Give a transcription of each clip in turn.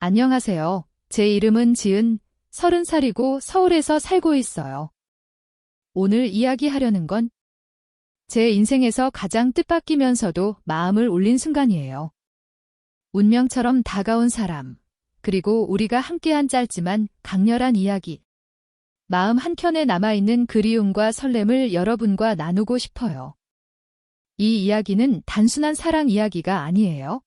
안녕하세요. 제 이름은 지은, 30살이고 서울에서 살고 있어요. 오늘 이야기하려는 건 제 인생에서 가장 뜻밖이면서도 마음을 울린 순간이에요. 운명처럼 다가온 사람, 그리고 우리가 함께한 짧지만 강렬한 이야기. 마음 한켠에 남아있는 그리움과 설렘을 여러분과 나누고 싶어요. 이 이야기는 단순한 사랑 이야기가 아니에요.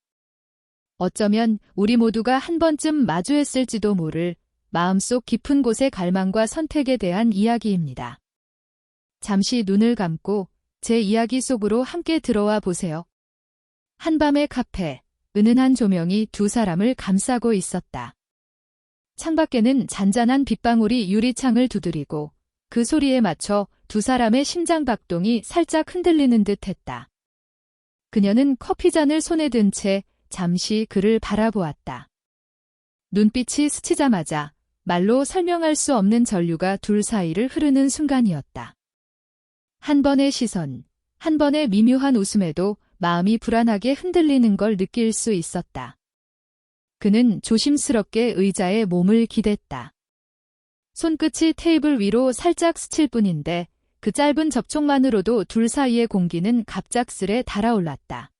어쩌면 우리 모두가 한 번쯤 마주했을지도 모를 마음속 깊은 곳의 갈망과 선택에 대한 이야기입니다. 잠시 눈을 감고 제 이야기 속으로 함께 들어와 보세요. 한밤의 카페, 은은한 조명이 두 사람을 감싸고 있었다. 창밖에는 잔잔한 빗방울이 유리창을 두드리고 그 소리에 맞춰 두 사람의 심장 박동이 살짝 흔들리는 듯 했다. 그녀는 커피잔을 손에 든 채 잠시 그를 바라보았다. 눈빛이 스치자마자 말로 설명할 수 없는 전류가 둘 사이를 흐르는 순간이었다. 한 번의 시선, 한 번의 미묘한 웃음에도 마음이 불안하게 흔들리는 걸 느낄 수 있었다. 그는 조심스럽게 의자에 몸을 기댔다. 손끝이 테이블 위로 살짝 스칠 뿐인데 그 짧은 접촉만으로도 둘 사이의 공기는 갑작스레 달아올랐다.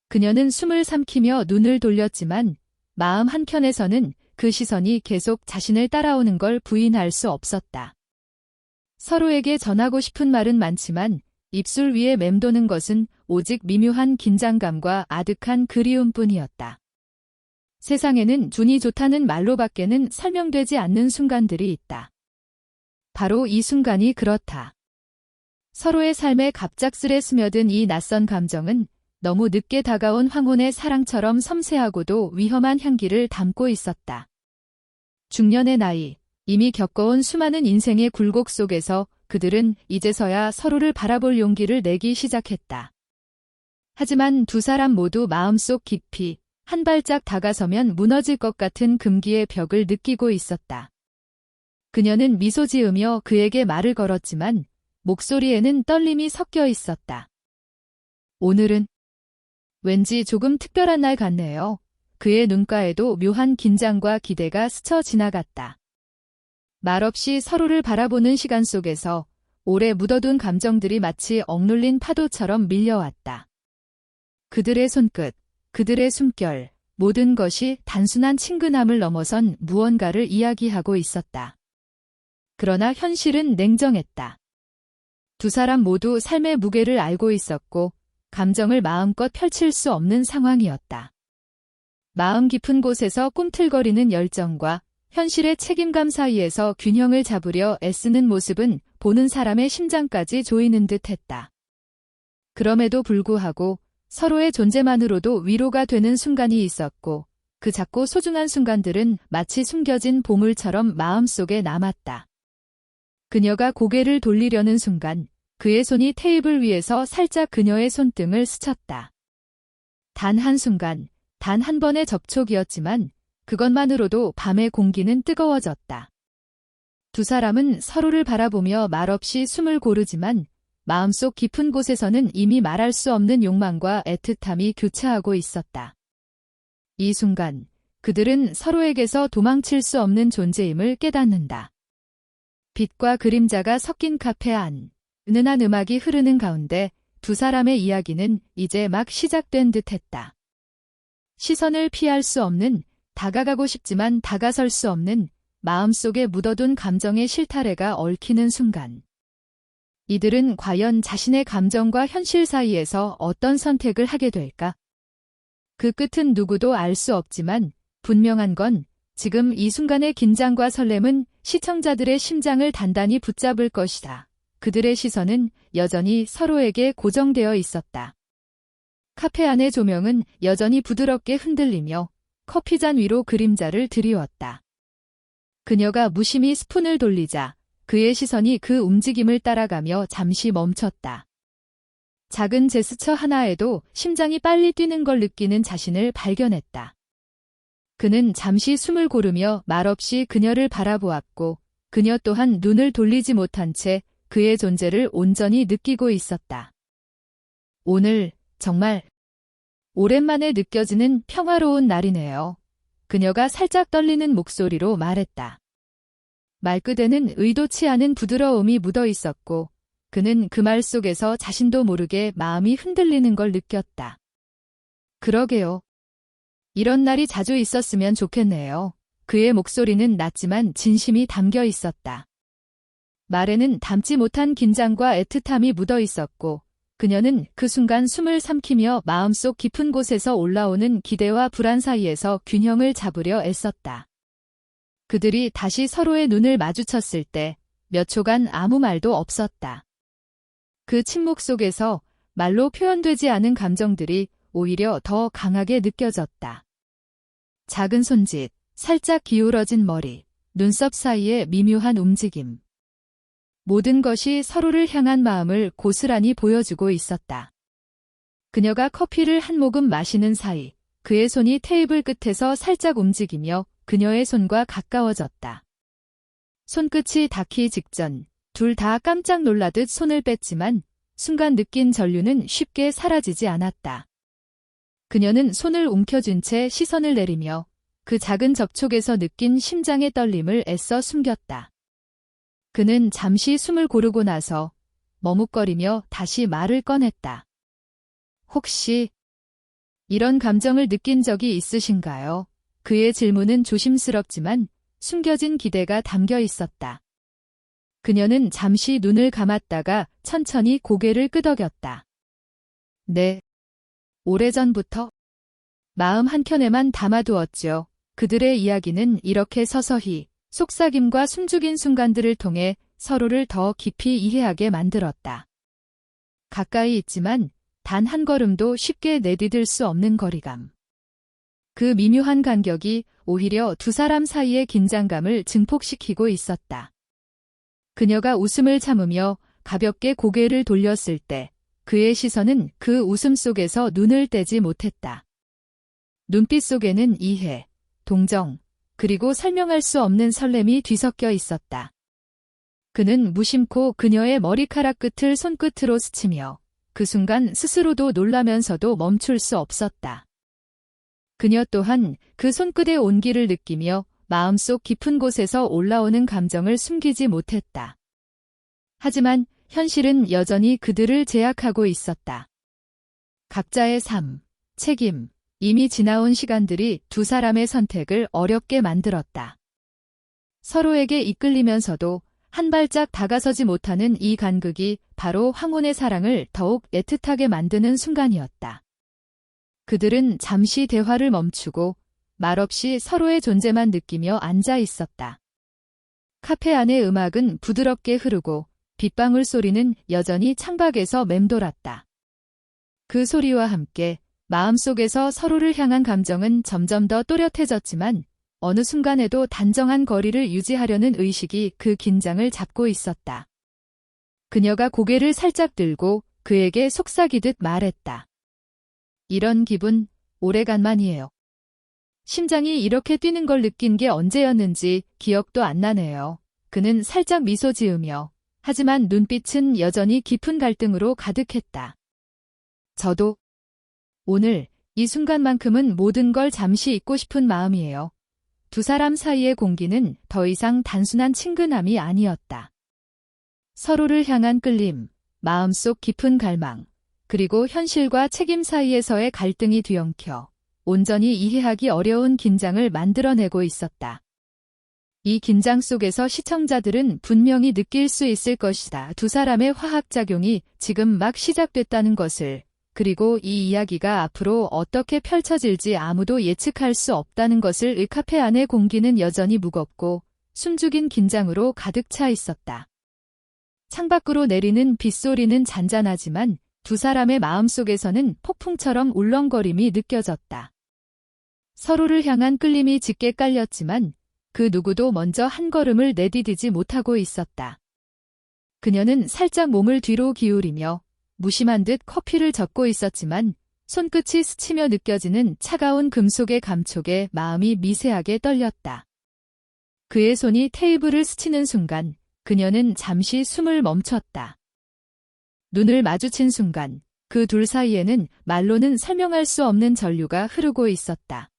그녀는 숨을 삼키며 눈을 돌렸지만 마음 한켠에서는 그 시선이 계속 자신을 따라오는 걸 부인할 수 없었다. 서로에게 전하고 싶은 말은 많지만 입술 위에 맴도는 것은 오직 미묘한 긴장감과 아득한 그리움뿐이었다. 세상에는 운이 좋다는 말로밖에는 설명되지 않는 순간들이 있다. 바로 이 순간이 그렇다. 서로의 삶에 갑작스레 스며든 이 낯선 감정은 너무 늦게 다가온 황혼의 사랑처럼 섬세하고도 위험한 향기를 담고 있었다. 중년의 나이, 이미 겪어온 수많은 인생의 굴곡 속에서 그들은 이제서야 서로를 바라볼 용기를 내기 시작했다. 하지만 두 사람 모두 마음속 깊이 한 발짝 다가서면 무너질 것 같은 금기의 벽을 느끼고 있었다. 그녀는 미소 지으며 그에게 말을 걸었지만 목소리에는 떨림이 섞여 있었다. 오늘은 왠지 조금 특별한 날 같네요. 그의 눈가에도 묘한 긴장과 기대가 스쳐 지나갔다. 말없이 서로를 바라보는 시간 속에서 오래 묻어둔 감정들이 마치 억눌린 파도처럼 밀려왔다. 그들의 손끝, 그들의 숨결, 모든 것이 단순한 친근함을 넘어선 무언가를 이야기하고 있었다. 그러나 현실은 냉정했다. 두 사람 모두 삶의 무게를 알고 있었고 감정을 마음껏 펼칠 수 없는 상황이었다. 마음 깊은 곳에서 꿈틀거리는 열정과 현실의 책임감 사이에서 균형을 잡으려 애쓰는 모습은 보는 사람의 심장까지 조이는 듯 했다. 그럼에도 불구하고 서로의 존재만으로도 위로가 되는 순간이 있었고 그 작고 소중한 순간들은 마치 숨겨진 보물처럼 마음속에 남았다. 그녀가 고개를 돌리려는 순간 그의 손이 테이블 위에서 살짝 그녀의 손등을 스쳤다. 단 한순간, 단 한 번의 접촉이었지만 그것만으로도 밤의 공기는 뜨거워졌다. 두 사람은 서로를 바라보며 말없이 숨을 고르지만 마음속 깊은 곳에서는 이미 말할 수 없는 욕망과 애틋함이 교차하고 있었다. 이 순간 그들은 서로에게서 도망칠 수 없는 존재임을 깨닫는다. 빛과 그림자가 섞인 카페 안, 은은한 음악이 흐르는 가운데 두 사람의 이야기는 이제 막 시작된 듯했다. 시선을 피할 수 없는, 다가가고 싶지만 다가설 수 없는 마음속에 묻어둔 감정의 실타래가 얽히는 순간. 이들은 과연 자신의 감정과 현실 사이에서 어떤 선택을 하게 될까? 그 끝은 누구도 알 수 없지만 분명한 건 지금 이 순간의 긴장과 설렘은 시청자들의 심장을 단단히 붙잡을 것이다. 그들의 시선은 여전히 서로에게 고정되어 있었다. 카페 안의 조명은 여전히 부드럽게 흔들리며 커피잔 위로 그림자를 드리웠다. 그녀가 무심히 스푼을 돌리자 그의 시선이 그 움직임을 따라가며 잠시 멈췄다. 작은 제스처 하나에도 심장이 빨리 뛰는 걸 느끼는 자신을 발견했다. 그는 잠시 숨을 고르며 말없이 그녀를 바라보았고 그녀 또한 눈을 돌리지 못한 채 그의 존재를 온전히 느끼고 있었다. 오늘 정말 오랜만에 느껴지는 평화로운 날이네요. 그녀가 살짝 떨리는 목소리로 말했다. 말끝에는 의도치 않은 부드러움이 묻어 있었고 그는 그 말 속에서 자신도 모르게 마음이 흔들리는 걸 느꼈다. 그러게요. 이런 날이 자주 있었으면 좋겠네요. 그의 목소리는 낮지만 진심이 담겨 있었다. 말에는 담지 못한 긴장과 애틋함이 묻어 있었고 그녀는 그 순간 숨을 삼키며 마음속 깊은 곳에서 올라오는 기대와 불안 사이에서 균형을 잡으려 애썼다. 그들이 다시 서로의 눈을 마주쳤을 때 몇 초간 아무 말도 없었다. 그 침묵 속에서 말로 표현되지 않은 감정들이 오히려 더 강하게 느껴졌다. 작은 손짓, 살짝 기울어진 머리, 눈썹 사이의 미묘한 움직임. 모든 것이 서로를 향한 마음을 고스란히 보여주고 있었다. 그녀가 커피를 한 모금 마시는 사이 그의 손이 테이블 끝에서 살짝 움직이며 그녀의 손과 가까워졌다. 손끝이 닿기 직전 둘 다 깜짝 놀라듯 손을 뺐지만 순간 느낀 전류는 쉽게 사라지지 않았다. 그녀는 손을 움켜쥔 채 시선을 내리며 그 작은 접촉에서 느낀 심장의 떨림을 애써 숨겼다. 그는 잠시 숨을 고르고 나서 머뭇거리며 다시 말을 꺼냈다. 혹시 이런 감정을 느낀 적이 있으신가요? 그의 질문은 조심스럽지만 숨겨진 기대가 담겨 있었다. 그녀는 잠시 눈을 감았다가 천천히 고개를 끄덕였다. 네. 오래전부터 마음 한켠에만 담아두었죠. 그들의 이야기는 이렇게 서서히 속삭임과 숨죽인 순간들을 통해 서로를 더 깊이 이해하게 만들었다. 가까이 있지만 단 한 걸음도 쉽게 내디딜 수 없는 거리감. 그 미묘한 간격이 오히려 두 사람 사이의 긴장감을 증폭시키고 있었다. 그녀가 웃음을 참으며 가볍게 고개를 돌렸을 때 그의 시선은 그 웃음 속에서 눈을 떼지 못했다. 눈빛 속에는 이해, 동정, 그리고 설명할 수 없는 설렘이 뒤섞여 있었다. 그는 무심코 그녀의 머리카락 끝을 손끝으로 스치며 그 순간 스스로도 놀라면서도 멈출 수 없었다. 그녀 또한 그 손끝의 온기를 느끼며 마음속 깊은 곳에서 올라오는 감정을 숨기지 못했다. 하지만 현실은 여전히 그들을 제약하고 있었다. 각자의 삶, 책임, 이미 지나온 시간들이 두 사람의 선택을 어렵게 만들었다. 서로에게 이끌리면서도 한 발짝 다가서지 못하는 이 간극이 바로 황혼의 사랑을 더욱 애틋하게 만드는 순간이었다. 그들은 잠시 대화를 멈추고 말없이 서로의 존재만 느끼며 앉아 있었다. 카페 안의 음악은 부드럽게 흐르고 빗방울 소리는 여전히 창밖에서 맴돌았다. 그 소리와 함께 마음속에서 서로를 향한 감정은 점점 더 또렷해졌지만 어느 순간에도 단정한 거리를 유지하려는 의식이 그 긴장을 잡고 있었다. 그녀가 고개를 살짝 들고 그에게 속삭이듯 말했다. 이런 기분 오래간만이에요. 심장이 이렇게 뛰는 걸 느낀 게 언제였는지 기억도 안 나네요. 그는 살짝 미소 지으며 하지만 눈빛은 여전히 깊은 갈등으로 가득했다. 저도 오늘 이 순간만큼은 모든 걸 잠시 잊고 싶은 마음이에요. 두 사람 사이의 공기는 더 이상 단순한 친근함이 아니었다. 서로를 향한 끌림, 마음속 깊은 갈망, 그리고 현실과 책임 사이에서의 갈등이 뒤엉켜 온전히 이해하기 어려운 긴장을 만들어내고 있었다. 이 긴장 속에서 시청자들은 분명히 느낄 수 있을 것이다. 두 사람의 화학작용이 지금 막 시작됐다는 것을, 그리고 이 이야기가 앞으로 어떻게 펼쳐질지 아무도 예측할 수 없다는 것을. 카페 안의 공기는 여전히 무겁고 숨죽인 긴장으로 가득 차 있었다. 창밖으로 내리는 빗소리는 잔잔하지만 두 사람의 마음속에서는 폭풍처럼 울렁거림이 느껴졌다. 서로를 향한 끌림이 짙게 깔렸지만 그 누구도 먼저 한 걸음을 내디디지 못하고 있었다. 그녀는 살짝 몸을 뒤로 기울이며 무심한 듯 커피를 젓고 있었지만 손끝이 스치며 느껴지는 차가운 금속의 감촉에 마음이 미세하게 떨렸다. 그의 손이 테이블을 스치는 순간 그녀는 잠시 숨을 멈췄다. 눈을 마주친 순간 그 둘 사이에는 말로는 설명할 수 없는 전류가 흐르고 있었다.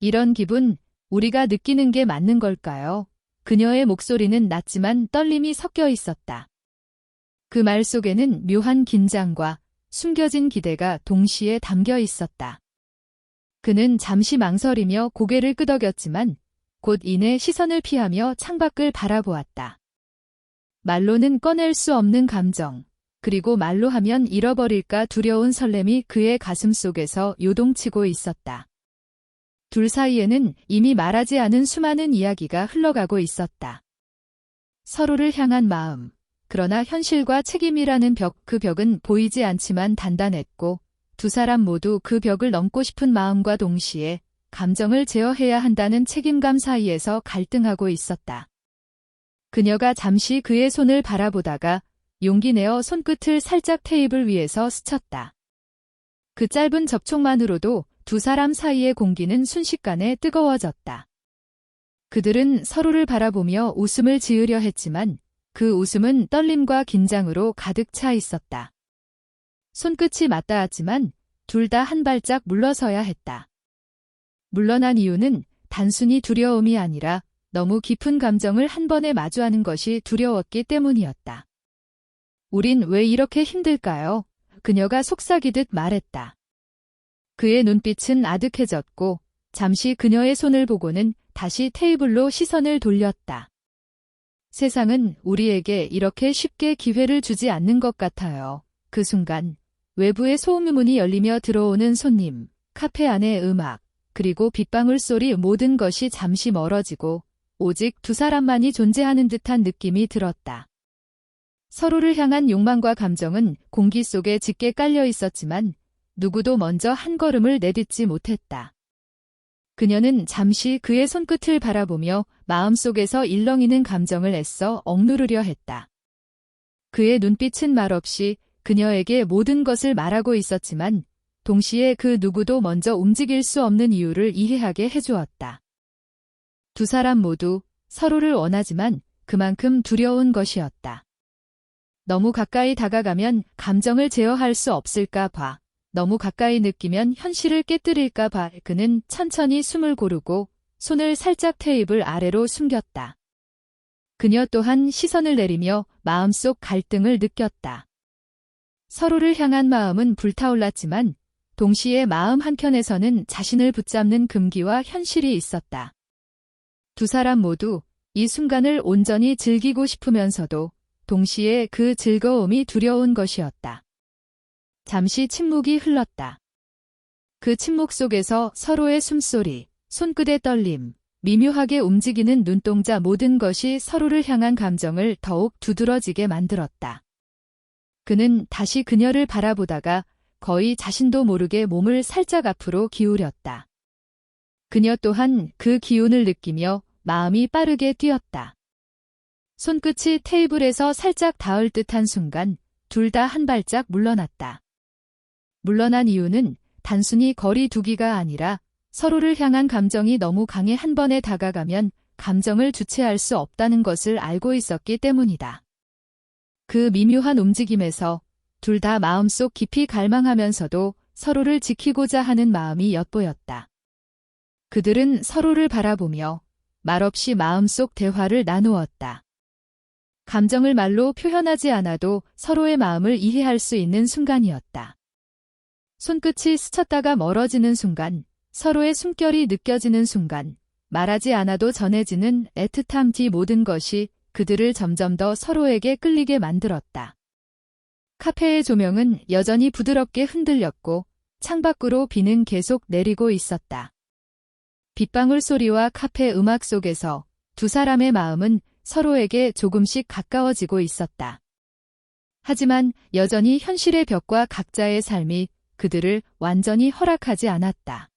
이런 기분, 우리가 느끼는 게 맞는 걸까요? 그녀의 목소리는 낮지만 떨림이 섞여 있었다. 그 말 속에는 묘한 긴장과 숨겨진 기대가 동시에 담겨 있었다. 그는 잠시 망설이며 고개를 끄덕였지만 곧 이내 시선을 피하며 창밖을 바라보았다. 말로는 꺼낼 수 없는 감정, 그리고 말로 하면 잃어버릴까 두려운 설렘이 그의 가슴 속에서 요동치고 있었다. 둘 사이에는 이미 말하지 않은 수많은 이야기가 흘러가고 있었다. 서로를 향한 마음, 그러나 현실과 책임이라는 그 벽은 보이지 않지만 단단했고 두 사람 모두 그 벽을 넘고 싶은 마음과 동시에 감정을 제어해야 한다는 책임감 사이에서 갈등하고 있었다. 그녀가 잠시 그의 손을 바라보다가 용기 내어 손끝을 살짝 테이블 위에서 스쳤다. 그 짧은 접촉만으로도 두 사람 사이의 공기는 순식간에 뜨거워졌다. 그들은 서로를 바라보며 웃음을 지으려 했지만 그 웃음은 떨림과 긴장으로 가득 차 있었다. 손끝이 맞닿았지만 둘 다 한 발짝 물러서야 했다. 물러난 이유는 단순히 두려움이 아니라 너무 깊은 감정을 한 번에 마주하는 것이 두려웠기 때문이었다. 우린 왜 이렇게 힘들까요? 그녀가 속삭이듯 말했다. 그의 눈빛은 아득해졌고 잠시 그녀의 손을 보고는 다시 테이블로 시선을 돌렸다. 세상은 우리에게 이렇게 쉽게 기회를 주지 않는 것 같아요. 그 순간 외부의 소음문이 열리며 들어오는 손님, 카페 안의 음악, 그리고 빗방울 소리 모든 것이 잠시 멀어지고 오직 두 사람만이 존재하는 듯한 느낌이 들었다. 서로를 향한 욕망과 감정은 공기 속에 짙게 깔려 있었지만 누구도 먼저 한 걸음을 내딛지 못했다. 그녀는 잠시 그의 손끝을 바라보며 마음속에서 일렁이는 감정을 애써 억누르려 했다. 그의 눈빛은 말없이 그녀에게 모든 것을 말하고 있었지만 동시에 그 누구도 먼저 움직일 수 없는 이유를 이해하게 해주었다. 두 사람 모두 서로를 원하지만 그만큼 두려운 것이었다. 너무 가까이 다가가면 감정을 제어할 수 없을까 봐. 너무 가까이 느끼면 현실을 깨뜨릴까 봐. 그는 천천히 숨을 고르고 손을 살짝 테이블 아래로 숨겼다. 그녀 또한 시선을 내리며 마음속 갈등을 느꼈다. 서로를 향한 마음은 불타올랐지만 동시에 마음 한켠에서는 자신을 붙잡는 금기와 현실이 있었다. 두 사람 모두 이 순간을 온전히 즐기고 싶으면서도 동시에 그 즐거움이 두려운 것이었다. 잠시 침묵이 흘렀다. 그 침묵 속에서 서로의 숨소리, 손끝의 떨림, 미묘하게 움직이는 눈동자 모든 것이 서로를 향한 감정을 더욱 두드러지게 만들었다. 그는 다시 그녀를 바라보다가 거의 자신도 모르게 몸을 살짝 앞으로 기울였다. 그녀 또한 그 기운을 느끼며 마음이 빠르게 뛰었다. 손끝이 테이블에서 살짝 닿을 듯한 순간 둘 다 한 발짝 물러났다. 물러난 이유는 단순히 거리 두기가 아니라 서로를 향한 감정이 너무 강해 한 번에 다가가면 감정을 주체할 수 없다는 것을 알고 있었기 때문이다. 그 미묘한 움직임에서 둘 다 마음속 깊이 갈망하면서도 서로를 지키고자 하는 마음이 엿보였다. 그들은 서로를 바라보며 말없이 마음속 대화를 나누었다. 감정을 말로 표현하지 않아도 서로의 마음을 이해할 수 있는 순간이었다. 손끝이 스쳤다가 멀어지는 순간, 서로의 숨결이 느껴지는 순간, 말하지 않아도 전해지는 애틋함 뒤 모든 것이 그들을 점점 더 서로에게 끌리게 만들었다. 카페의 조명은 여전히 부드럽게 흔들렸고 창밖으로 비는 계속 내리고 있었다. 빗방울 소리와 카페 음악 속에서 두 사람의 마음은 서로에게 조금씩 가까워지고 있었다. 하지만 여전히 현실의 벽과 각자의 삶이 그들을 완전히 허락하지 않았다.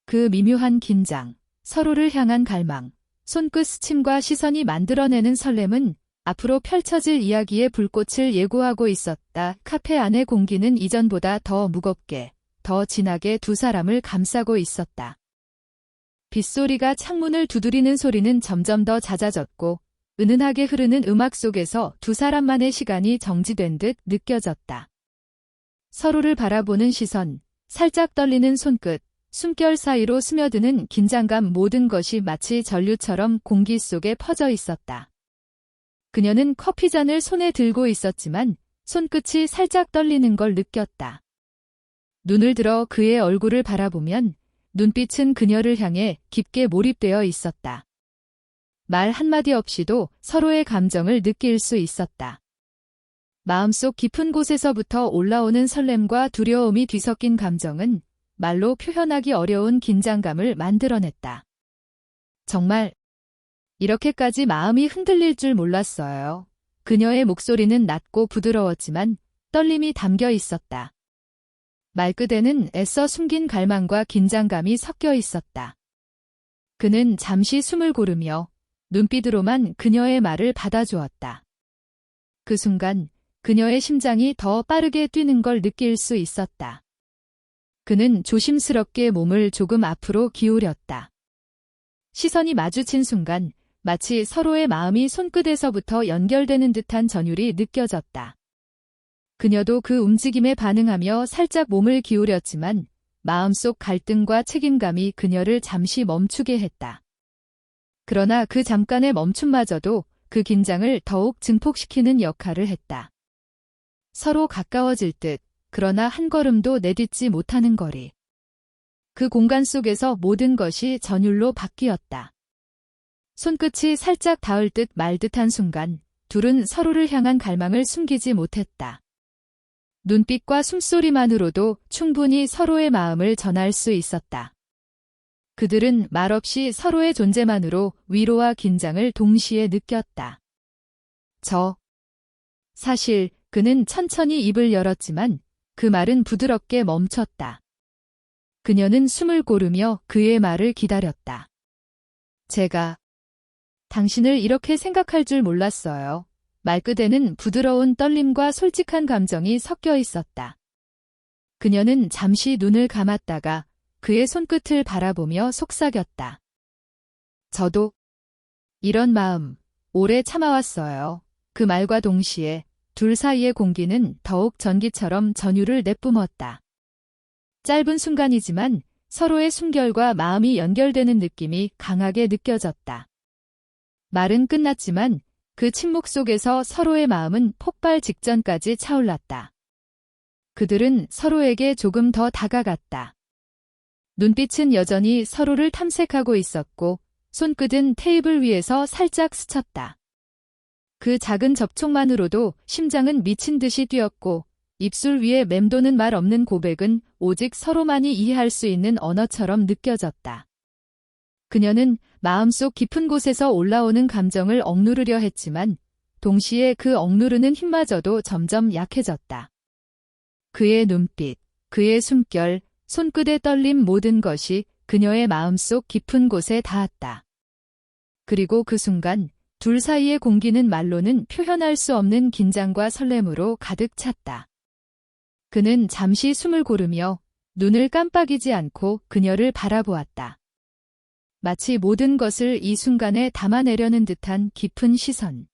그 미묘한 긴장, 서로를 향한 갈망, 손끝 스침과 시선이 만들어내는 설렘은 앞으로 펼쳐질 이야기의 불꽃을 예고하고 있었다. 카페 안의 공기는 이전보다 더 무겁게, 더 진하게 두 사람을 감싸고 있었다. 빗소리가 창문을 두드리는 소리는 점점 더 잦아졌고 은은하게 흐르는 음악 속에서 두 사람만의 시간이 정지된 듯 느껴졌다. 서로를 바라보는 시선, 살짝 떨리는 손끝, 숨결 사이로 스며드는 긴장감 모든 것이 마치 전류처럼 공기 속에 퍼져 있었다. 그녀는 커피잔을 손에 들고 있었지만 손끝이 살짝 떨리는 걸 느꼈다. 눈을 들어 그의 얼굴을 바라보면 눈빛은 그녀를 향해 깊게 몰입되어 있었다. 말 한마디 없이도 서로의 감정을 느낄 수 있었다. 마음속 깊은 곳에서부터 올라오는 설렘과 두려움이 뒤섞인 감정은 말로 표현하기 어려운 긴장감을 만들어냈다. 정말 이렇게까지 마음이 흔들릴 줄 몰랐어요. 그녀의 목소리는 낮고 부드러웠지만 떨림이 담겨 있었다. 말끝에는 애써 숨긴 갈망과 긴장감이 섞여 있었다. 그는 잠시 숨을 고르며 눈빛으로만 그녀의 말을 받아주었다. 그 순간 그녀의 심장이 더 빠르게 뛰는 걸 느낄 수 있었다. 그는 조심스럽게 몸을 조금 앞으로 기울였다. 시선이 마주친 순간 마치 서로의 마음이 손끝에서부터 연결되는 듯한 전율이 느껴졌다. 그녀도 그 움직임에 반응하며 살짝 몸을 기울였지만 마음속 갈등과 책임감이 그녀를 잠시 멈추게 했다. 그러나 그 잠깐의 멈춤마저도 그 긴장을 더욱 증폭시키는 역할을 했다. 서로 가까워질 듯, 그러나 한 걸음도 내딛지 못하는 거리. 그 공간 속에서 모든 것이 전율로 바뀌었다. 손끝이 살짝 닿을 듯 말 듯한 순간, 둘은 서로를 향한 갈망을 숨기지 못했다. 눈빛과 숨소리만으로도 충분히 서로의 마음을 전할 수 있었다. 그들은 말없이 서로의 존재만으로 위로와 긴장을 동시에 느꼈다. 사실 그는 천천히 입을 열었지만 그 말은 부드럽게 멈췄다. 그녀는 숨을 고르며 그의 말을 기다렸다. 제가 당신을 이렇게 생각할 줄 몰랐어요. 말끝에는 부드러운 떨림과 솔직한 감정이 섞여 있었다. 그녀는 잠시 눈을 감았다가 그의 손끝을 바라보며 속삭였다. 저도 이런 마음 오래 참아왔어요. 그 말과 동시에 둘 사이의 공기는 더욱 전기처럼 전율을 내뿜었다. 짧은 순간이지만 서로의 숨결과 마음이 연결되는 느낌이 강하게 느껴졌다. 말은 끝났지만 그 침묵 속에서 서로의 마음은 폭발 직전까지 차올랐다. 그들은 서로에게 조금 더 다가갔다. 눈빛은 여전히 서로를 탐색하고 있었고 손끝은 테이블 위에서 살짝 스쳤다. 그 작은 접촉만으로도 심장은 미친 듯이 뛰었고 입술 위에 맴도는 말 없는 고백은 오직 서로만이 이해할 수 있는 언어처럼 느껴졌다. 그녀는 마음속 깊은 곳에서 올라오는 감정을 억누르려 했지만 동시에 그 억누르는 힘마저도 점점 약해졌다. 그의 눈빛, 그의 숨결, 손끝의 떨림 모든 것이 그녀의 마음속 깊은 곳에 닿았다. 그리고 그 순간 둘 사이의 공기는 말로는 표현할 수 없는 긴장과 설렘으로 가득 찼다. 그는 잠시 숨을 고르며 눈을 깜빡이지 않고 그녀를 바라보았다. 마치 모든 것을 이 순간에 담아내려는 듯한 깊은 시선.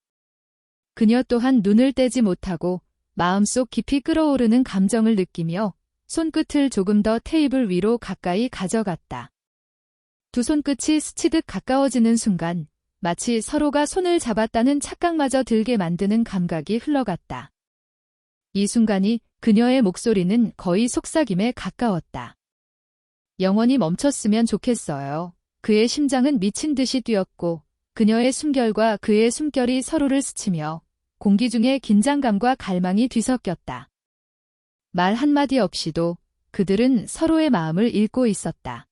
그녀 또한 눈을 떼지 못하고 마음속 깊이 끓어오르는 감정을 느끼며 손끝을 조금 더 테이블 위로 가까이 가져갔다. 두 손끝이 스치듯 가까워지는 순간 마치 서로가 손을 잡았다는 착각마저 들게 만드는 감각이 흘러갔다. 이 순간이 그녀의 목소리는 거의 속삭임에 가까웠다. 영원히 멈췄으면 좋겠어요. 그의 심장은 미친 듯이 뛰었고 그녀의 숨결과 그의 숨결이 서로를 스치며 공기 중에 긴장감과 갈망이 뒤섞였다. 말 한마디 없이도 그들은 서로의 마음을 읽고 있었다.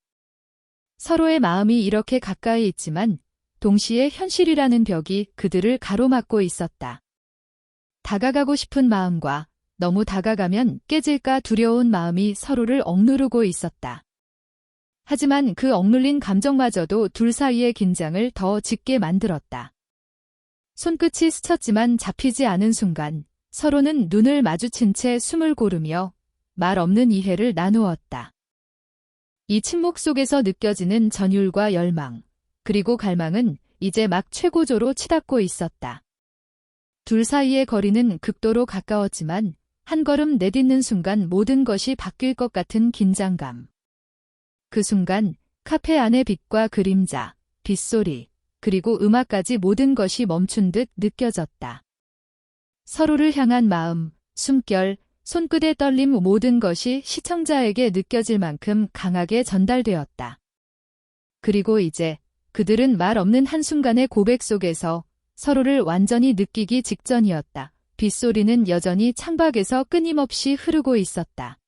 서로의 마음이 이렇게 가까이 있지만 동시에 현실이라는 벽이 그들을 가로막고 있었다. 다가가고 싶은 마음과 너무 다가가면 깨질까 두려운 마음이 서로를 억누르고 있었다. 하지만 그 억눌린 감정마저도 둘 사이의 긴장을 더 짙게 만들었다. 손끝이 스쳤지만 잡히지 않은 순간 서로는 눈을 마주친 채 숨을 고르며 말 없는 이해를 나누었다. 이 침묵 속에서 느껴지는 전율과 열망, 그리고 갈망은 이제 막 최고조로 치닫고 있었다. 둘 사이의 거리는 극도로 가까웠지만 한 걸음 내딛는 순간 모든 것이 바뀔 것 같은 긴장감. 그 순간 카페 안의 빛과 그림자, 빗소리, 그리고 음악까지 모든 것이 멈춘 듯 느껴졌다. 서로를 향한 마음, 숨결, 손끝의 떨림 모든 것이 시청자에게 느껴질 만큼 강하게 전달되었다. 그리고 이제 그들은 말 없는 한순간의 고백 속에서 서로를 완전히 느끼기 직전이었다. 빗소리는 여전히 창밖에서 끊임없이 흐르고 있었다.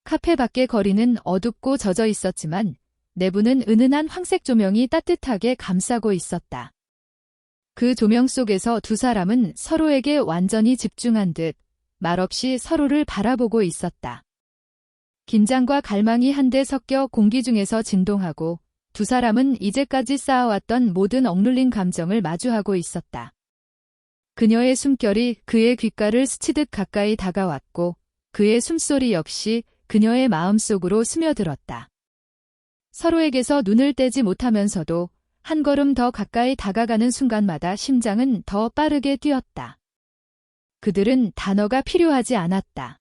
카페 밖의 거리는 어둡고 젖어 있었지만 내부는 은은한 황색 조명이 따뜻하게 감싸고 있었다. 그 조명 속에서 두 사람은 서로에게 완전히 집중한 듯 말없이 서로를 바라보고 있었다. 긴장과 갈망이 한데 섞여 공기 중에서 진동하고 두 사람은 이제까지 쌓아왔던 모든 억눌린 감정을 마주하고 있었다. 그녀의 숨결이 그의 귓가를 스치듯 가까이 다가왔고 그의 숨소리 역시 그녀의 마음속으로 스며들었다. 서로에게서 눈을 떼지 못하면서도 한 걸음 더 가까이 다가가는 순간마다 심장은 더 빠르게 뛰었다. 그들은 단어가 필요하지 않았다.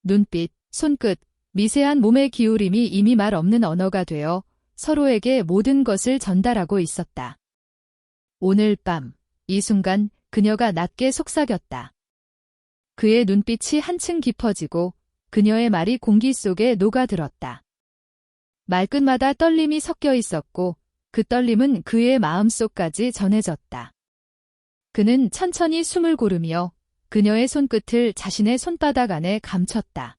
눈빛, 손끝, 미세한 몸의 기울임이 이미 말 없는 언어가 되어 서로에게 모든 것을 전달하고 있었다. 오늘 밤, 이 순간 그녀가 낮게 속삭였다. 그의 눈빛이 한층 깊어지고 그녀의 말이 공기 속에 녹아들었다. 말끝마다 떨림이 섞여 있었고 그 떨림은 그의 마음속까지 전해졌다. 그는 천천히 숨을 고르며 그녀의 손끝을 자신의 손바닥 안에 감췄다.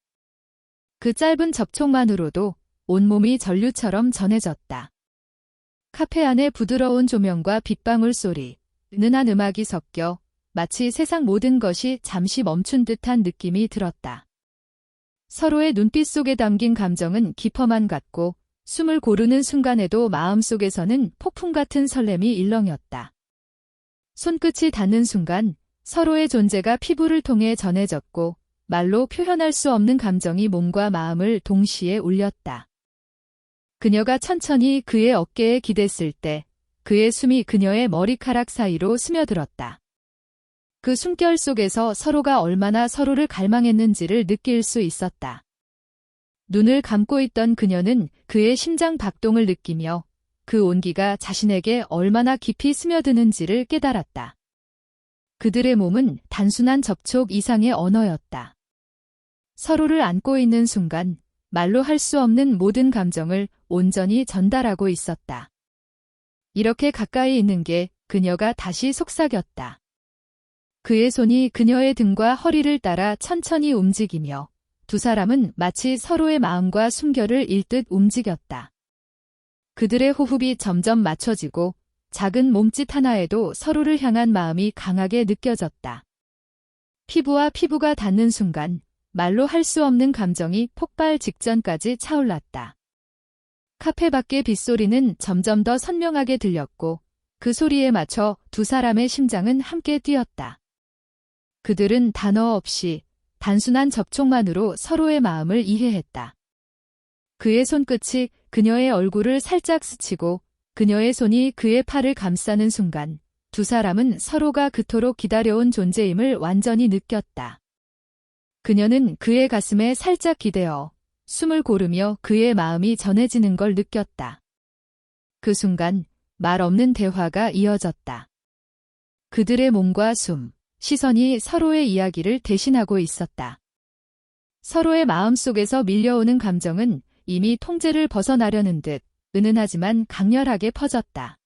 그 짧은 접촉만으로도 온몸이 전류처럼 전해졌다. 카페 안의 부드러운 조명과 빗방울 소리, 은은한 음악이 섞여 마치 세상 모든 것이 잠시 멈춘 듯한 느낌이 들었다. 서로의 눈빛 속에 담긴 감정은 깊어만 갔고 숨을 고르는 순간에도 마음속에서는 폭풍 같은 설렘이 일렁였다. 손끝이 닿는 순간 서로의 존재가 피부를 통해 전해졌고 말로 표현할 수 없는 감정이 몸과 마음을 동시에 울렸다. 그녀가 천천히 그의 어깨에 기댔을 때 그의 숨이 그녀의 머리카락 사이로 스며들었다. 그 숨결 속에서 서로가 얼마나 서로를 갈망했는지를 느낄 수 있었다. 눈을 감고 있던 그녀는 그의 심장 박동을 느끼며 그 온기가 자신에게 얼마나 깊이 스며드는지를 깨달았다. 그들의 몸은 단순한 접촉 이상의 언어였다. 서로를 안고 있는 순간 말로 할 수 없는 모든 감정을 온전히 전달하고 있었다. 이렇게 가까이 있는 게 그녀가 다시 속삭였다. 그의 손이 그녀의 등과 허리를 따라 천천히 움직이며 두 사람은 마치 서로의 마음과 숨결을 읽듯 움직였다. 그들의 호흡이 점점 맞춰지고 작은 몸짓 하나에도 서로를 향한 마음이 강하게 느껴졌다. 피부와 피부가 닿는 순간 말로 할 수 없는 감정이 폭발 직전까지 차올랐다. 카페 밖의 빗소리는 점점 더 선명하게 들렸고 그 소리에 맞춰 두 사람의 심장은 함께 뛰었다. 그들은 단어 없이 단순한 접촉만으로 서로의 마음을 이해했다. 그의 손끝이 그녀의 얼굴을 살짝 스치고 그녀의 손이 그의 팔을 감싸는 순간 두 사람은 서로가 그토록 기다려온 존재임을 완전히 느꼈다. 그녀는 그의 가슴에 살짝 기대어 숨을 고르며 그의 마음이 전해지는 걸 느꼈다. 그 순간 말 없는 대화가 이어졌다. 그들의 몸과 숨, 시선이 서로의 이야기를 대신하고 있었다. 서로의 마음속에서 밀려오는 감정은 이미 통제를 벗어나려는 듯 은은하지만 강렬하게 퍼졌다.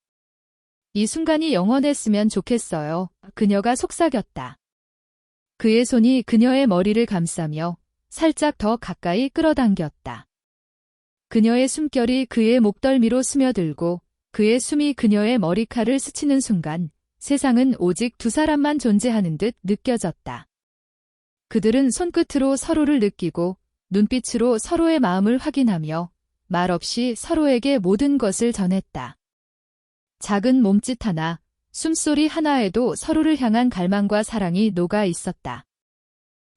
이 순간이 영원했으면 좋겠어요. 그녀가 속삭였다. 그의 손이 그녀의 머리를 감싸며 살짝 더 가까이 끌어당겼다. 그녀의 숨결이 그의 목덜미로 스며들고 그의 숨이 그녀의 머리칼을 스치는 순간 세상은 오직 두 사람만 존재하는 듯 느껴졌다. 그들은 손끝으로 서로를 느끼고 눈빛으로 서로의 마음을 확인하며 말없이 서로에게 모든 것을 전했다. 작은 몸짓 하나, 숨소리 하나에도 서로를 향한 갈망과 사랑이 녹아 있었다.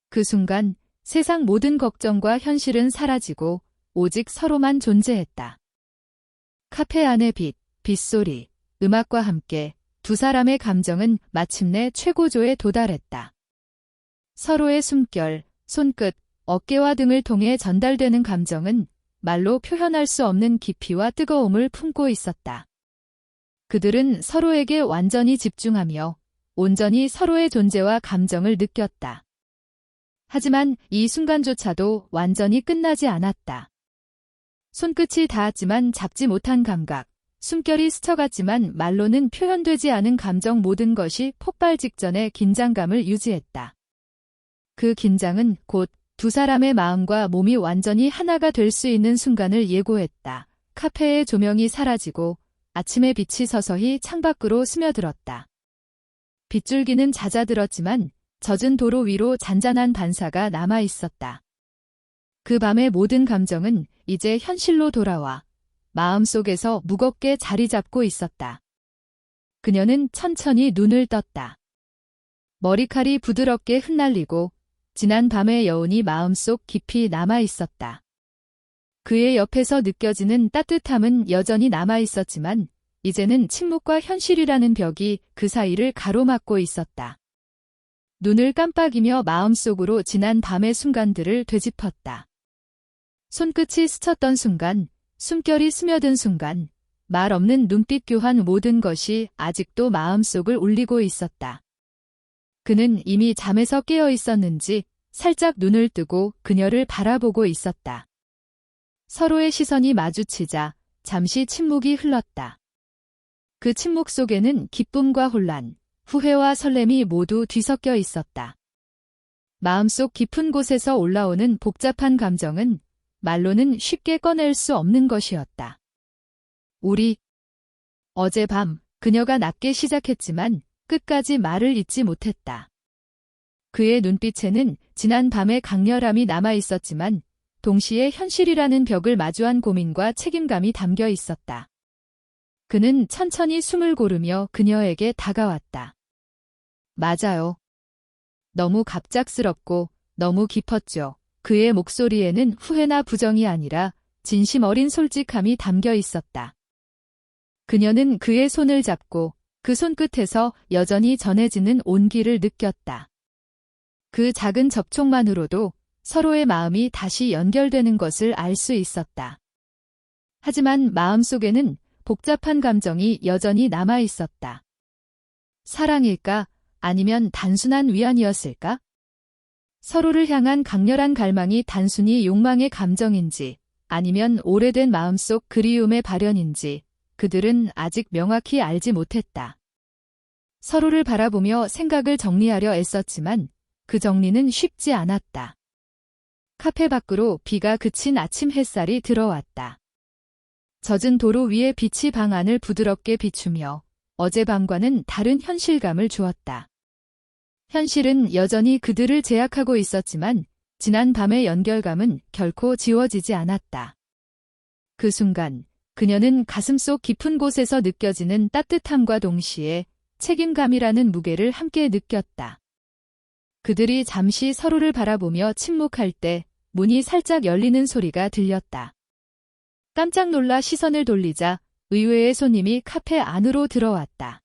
그 순간 세상 모든 걱정과 현실은 사라지고 오직 서로만 존재했다. 카페 안의 빛, 빗소리, 음악과 함께 두 사람의 감정은 마침내 최고조에 도달했다. 서로의 숨결, 손끝, 어깨와 등을 통해 전달되는 감정은 말로 표현할 수 없는 깊이와 뜨거움을 품고 있었다. 그들은 서로에게 완전히 집중하며 온전히 서로의 존재와 감정을 느꼈다. 하지만 이 순간조차도 완전히 끝나지 않았다. 손끝이 닿았지만 잡지 못한 감각, 숨결이 스쳐갔지만 말로는 표현되지 않은 감정 모든 것이 폭발 직전의 긴장감을 유지했다. 그 긴장은 곧 두 사람의 마음과 몸이 완전히 하나가 될 수 있는 순간을 예고했다. 카페의 조명이 사라지고 아침의 빛이 서서히 창밖으로 스며들었다. 빗줄기는 잦아들었지만 젖은 도로 위로 잔잔한 반사가 남아 있었다. 그 밤의 모든 감정은 이제 현실로 돌아와 마음속에서 무겁게 자리 잡고 있었다. 그녀는 천천히 눈을 떴다. 머리칼이 부드럽게 흩날리고 지난 밤의 여운이 마음속 깊이 남아 있었다. 그의 옆에서 느껴지는 따뜻함은 여전히 남아 있었지만 이제는 침묵과 현실이라는 벽이 그 사이를 가로막고 있었다. 눈을 깜빡이며 마음속으로 지난 밤의 순간들을 되짚었다. 손끝이 스쳤던 순간, 숨결이 스며든 순간, 말 없는 눈빛 교환 모든 것이 아직도 마음속을 울리고 있었다. 그는 이미 잠에서 깨어 있었는지 살짝 눈을 뜨고 그녀를 바라보고 있었다. 서로의 시선이 마주치자 잠시 침묵이 흘렀다. 그 침묵 속에는 기쁨과 혼란, 후회와 설렘이 모두 뒤섞여 있었다. 마음속 깊은 곳에서 올라오는 복잡한 감정은 말로는 쉽게 꺼낼 수 없는 것이었다. 어젯밤 그녀가 낮게 시작했지만 끝까지 말을 잇지 못했다. 그의 눈빛에는 지난 밤의 강렬함이 남아 있었지만 동시에 현실이라는 벽을 마주한 고민과 책임감이 담겨 있었다. 그는 천천히 숨을 고르며 그녀에게 다가왔다. 맞아요. 너무 갑작스럽고 너무 깊었죠. 그의 목소리에는 후회나 부정이 아니라 진심 어린 솔직함이 담겨 있었다. 그녀는 그의 손을 잡고 그 손끝에서 여전히 전해지는 온기를 느꼈다. 그 작은 접촉만으로도 서로의 마음이 다시 연결되는 것을 알 수 있었다. 하지만 마음속에는 복잡한 감정이 여전히 남아 있었다. 사랑일까? 아니면 단순한 위안이었을까? 서로를 향한 강렬한 갈망이 단순히 욕망의 감정인지 아니면 오래된 마음속 그리움의 발현인지 그들은 아직 명확히 알지 못했다. 서로를 바라보며 생각을 정리하려 애썼지만 그 정리는 쉽지 않았다. 카페 밖으로 비가 그친 아침 햇살이 들어왔다. 젖은 도로 위에 빛이 방 안을 부드럽게 비추며 어젯밤과는 다른 현실감을 주었다. 현실은 여전히 그들을 제약하고 있었지만 지난 밤의 연결감은 결코 지워지지 않았다. 그 순간 그녀는 가슴속 깊은 곳에서 느껴지는 따뜻함과 동시에 책임감이라는 무게를 함께 느꼈다. 그들이 잠시 서로를 바라보며 침묵할 때 문이 살짝 열리는 소리가 들렸다. 깜짝 놀라 시선을 돌리자 의외의 손님이 카페 안으로 들어왔다.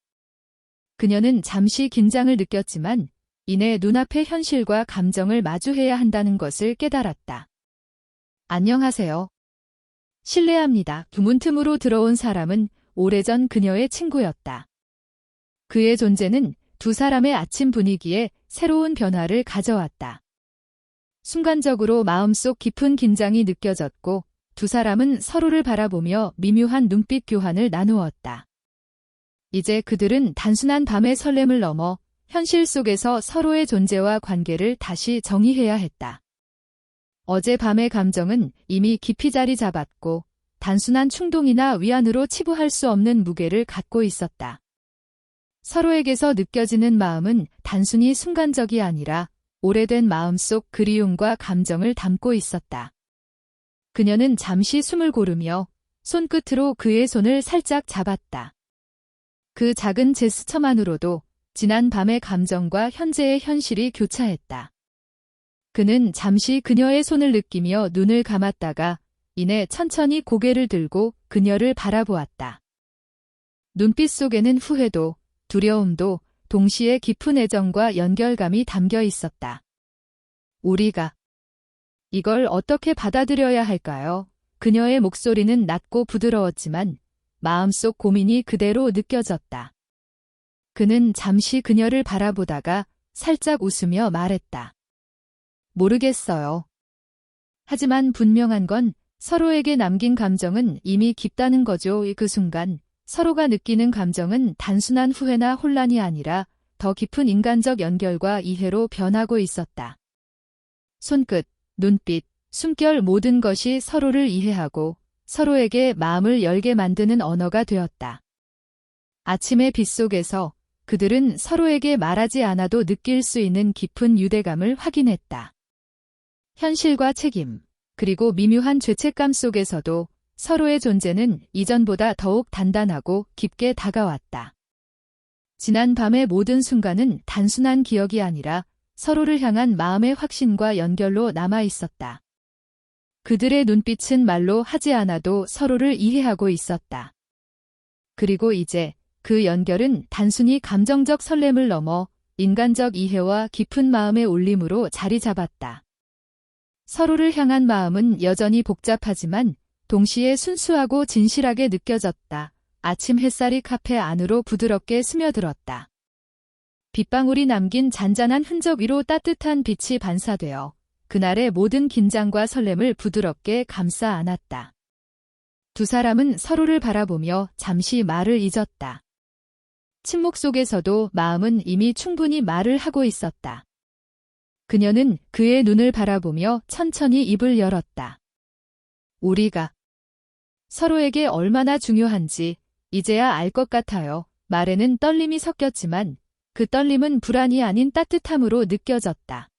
그녀는 잠시 긴장을 느꼈지만 이내 눈앞의 현실과 감정을 마주해야 한다는 것을 깨달았다. 안녕하세요. 실례합니다. 문틈으로 들어온 사람은 오래전 그녀의 친구였다. 그의 존재는 두 사람의 아침 분위기에 새로운 변화를 가져왔다. 순간적으로 마음속 깊은 긴장이 느껴졌고 두 사람은 서로를 바라보며 미묘한 눈빛 교환을 나누었다. 이제 그들은 단순한 밤의 설렘을 넘어 현실 속에서 서로의 존재와 관계를 다시 정의해야 했다. 어젯밤의 감정은 이미 깊이 자리 잡았고 단순한 충동이나 위안으로 치부할 수 없는 무게를 갖고 있었다. 서로에게서 느껴지는 마음은 단순히 순간적이 아니라 오래된 마음속 그리움과 감정을 담고 있었다. 그녀는 잠시 숨을 고르며 손끝으로 그의 손을 살짝 잡았다. 그 작은 제스처만으로도 지난 밤의 감정과 현재의 현실이 교차했다. 그는 잠시 그녀의 손을 느끼며 눈을 감았다가 이내 천천히 고개를 들고 그녀를 바라보았다. 눈빛 속에는 후회도 두려움도 동시에 깊은 애정과 연결감이 담겨 있었다. 우리가 이걸 어떻게 받아들여야 할까요? 그녀의 목소리는 낮고 부드러웠지만 마음속 고민이 그대로 느껴졌다. 그는 잠시 그녀를 바라보다가 살짝 웃으며 말했다. 모르겠어요. 하지만 분명한 건 서로에게 남긴 감정은 이미 깊다는 거죠. 그 순간 서로가 느끼는 감정은 단순한 후회나 혼란이 아니라 더 깊은 인간적 연결과 이해로 변하고 있었다. 손끝, 눈빛, 숨결 모든 것이 서로를 이해하고 서로에게 마음을 열게 만드는 언어가 되었다. 아침의 빛 속에서 그들은 서로에게 말하지 않아도 느낄 수 있는 깊은 유대감을 확인했다. 현실과 책임, 그리고 미묘한 죄책감 속에서도 서로의 존재는 이전보다 더욱 단단하고 깊게 다가왔다. 지난 밤의 모든 순간은 단순한 기억이 아니라 서로를 향한 마음의 확신과 연결로 남아 있었다. 그들의 눈빛은 말로 하지 않아도 서로를 이해하고 있었다. 그리고 이제 그 연결은 단순히 감정적 설렘을 넘어 인간적 이해와 깊은 마음의 울림으로 자리 잡았다. 서로를 향한 마음은 여전히 복잡하지만 동시에 순수하고 진실하게 느껴졌다. 아침 햇살이 카페 안으로 부드럽게 스며들었다. 빗방울이 남긴 잔잔한 흔적 위로 따뜻한 빛이 반사되어 그날의 모든 긴장과 설렘을 부드럽게 감싸 안았다. 두 사람은 서로를 바라보며 잠시 말을 잊었다. 침묵 속에서도 마음은 이미 충분히 말을 하고 있었다. 그녀는 그의 눈을 바라보며 천천히 입을 열었다. 우리가 서로에게 얼마나 중요한지 이제야 알 것 같아요. 말에는 떨림이 섞였지만 그 떨림은 불안이 아닌 따뜻함으로 느껴졌다.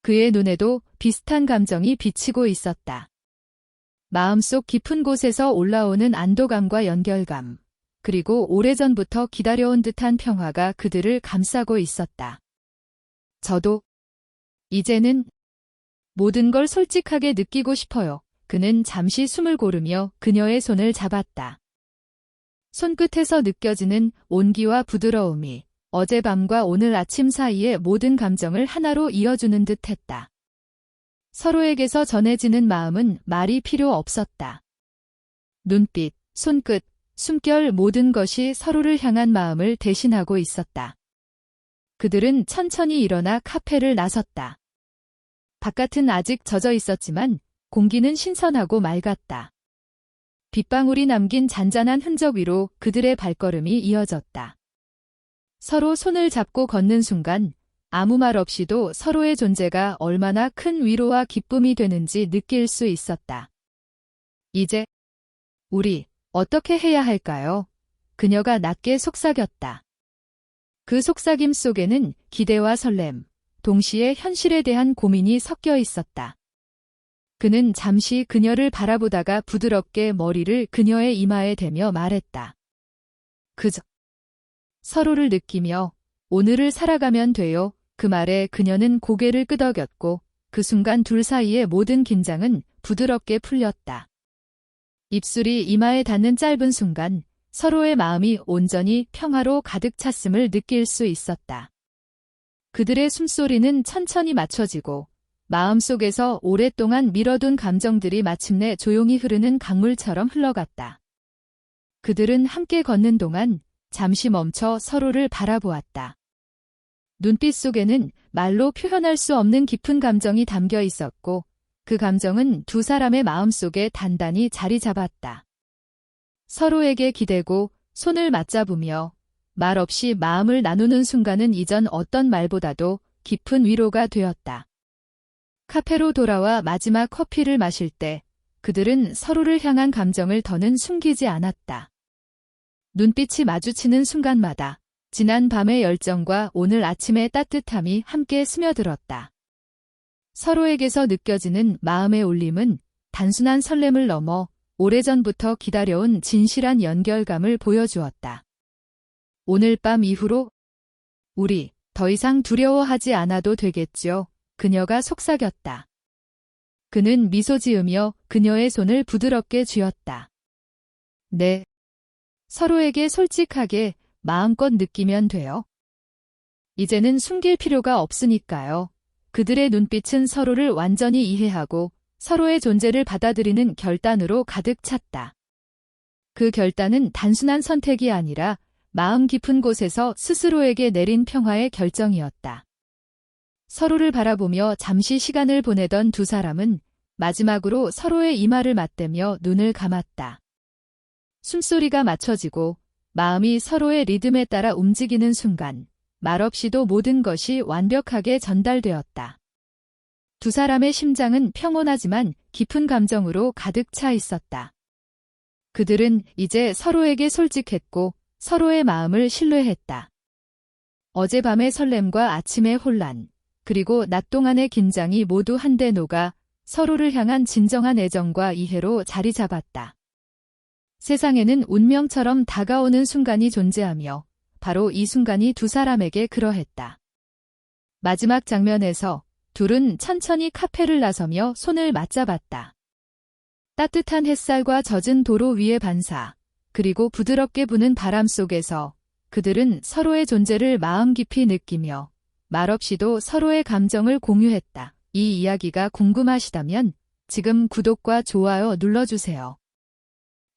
그의 눈에도 비슷한 감정이 비치고 있었다. 마음속 깊은 곳에서 올라오는 안도감과 연결감, 그리고 오래전부터 기다려온 듯한 평화가 그들을 감싸고 있었다. 저도 이제는 모든 걸 솔직하게 느끼고 싶어요. 그는 잠시 숨을 고르며 그녀의 손을 잡았다. 손끝에서 느껴지는 온기와 부드러움이 어젯밤과 오늘 아침 사이의 모든 감정을 하나로 이어주는 듯했다. 서로에게서 전해지는 마음은 말이 필요 없었다. 눈빛, 손끝, 숨결 모든 것이 서로를 향한 마음을 대신하고 있었다. 그들은 천천히 일어나 카페를 나섰다. 바깥은 아직 젖어 있었지만 공기는 신선하고 맑았다. 빗방울이 남긴 잔잔한 흔적 위로 그들의 발걸음이 이어졌다. 서로 손을 잡고 걷는 순간 아무 말 없이도 서로의 존재가 얼마나 큰 위로와 기쁨이 되는지 느낄 수 있었다. 이제 우리 어떻게 해야 할까요? 그녀가 낮게 속삭였다. 그 속삭임 속에는 기대와 설렘, 동시에 현실에 대한 고민이 섞여 있었다. 그는 잠시 그녀를 바라보다가 부드럽게 머리를 그녀의 이마에 대며 말했다. 그저 서로를 느끼며 오늘을 살아가면 돼요. 그 말에 그녀는 고개를 끄덕였고 그 순간 둘 사이의 모든 긴장은 부드럽게 풀렸다. 입술이 이마에 닿는 짧은 순간 서로의 마음이 온전히 평화로 가득 찼음을 느낄 수 있었다. 그들의 숨소리는 천천히 맞춰지고 마음속에서 오랫동안 미뤄둔 감정들이 마침내 조용히 흐르는 강물처럼 흘러갔다. 그들은 함께 걷는 동안 잠시 멈춰 서로를 바라보았다. 눈빛 속에는 말로 표현할 수 없는 깊은 감정이 담겨 있었고 그 감정은 두 사람의 마음속에 단단히 자리 잡았다. 서로에게 기대고 손을 맞잡으며 말 없이 마음을 나누는 순간은 이전 어떤 말보다도 깊은 위로가 되었다. 카페로 돌아와 마지막 커피를 마실 때 그들은 서로를 향한 감정을 더는 숨기지 않았다. 눈빛이 마주치는 순간마다 지난 밤의 열정과 오늘 아침의 따뜻함이 함께 스며들었다. 서로에게서 느껴지는 마음의 울림은 단순한 설렘을 넘어 오래전부터 기다려온 진실한 연결감을 보여주었다. 오늘 밤 이후로 우리 더 이상 두려워하지 않아도 되겠죠. 그녀가 속삭였다. 그는 미소 지으며 그녀의 손을 부드럽게 쥐었다. 네. 서로에게 솔직하게 마음껏 느끼면 돼요. 이제는 숨길 필요가 없으니까요. 그들의 눈빛은 서로를 완전히 이해하고 서로의 존재를 받아들이는 결단으로 가득 찼다. 그 결단은 단순한 선택이 아니라 마음 깊은 곳에서 스스로에게 내린 평화의 결정이었다. 서로를 바라보며 잠시 시간을 보내던 두 사람은 마지막으로 서로의 이마를 맞대며 눈을 감았다. 숨소리가 맞춰지고 마음이 서로의 리듬에 따라 움직이는 순간 말없이도 모든 것이 완벽하게 전달되었다. 두 사람의 심장은 평온하지만 깊은 감정으로 가득 차 있었다. 그들은 이제 서로에게 솔직했고 서로의 마음을 신뢰했다. 어젯밤의 설렘과 아침의 혼란, 그리고 낮 동안의 긴장이 모두 한데 녹아 서로를 향한 진정한 애정과 이해로 자리 잡았다. 세상에는 운명처럼 다가오는 순간이 존재하며 바로 이 순간이 두 사람에게 그러했다. 마지막 장면에서 둘은 천천히 카페를 나서며 손을 맞잡았다. 따뜻한 햇살과 젖은 도로 위의 반사, 그리고 부드럽게 부는 바람 속에서 그들은 서로의 존재를 마음 깊이 느끼며 말없이도 서로의 감정을 공유했다. 이 이야기가 궁금하시다면 지금 구독과 좋아요 눌러주세요.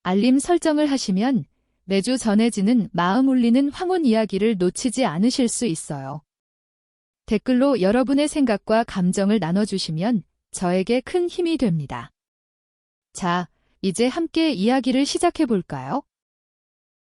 알림 설정을 하시면 매주 전해지는 마음 울리는 황혼 이야기를 놓치지 않으실 수 있어요. 댓글로 여러분의 생각과 감정을 나눠주시면 저에게 큰 힘이 됩니다. 자, 이제 함께 이야기를 시작해볼까요?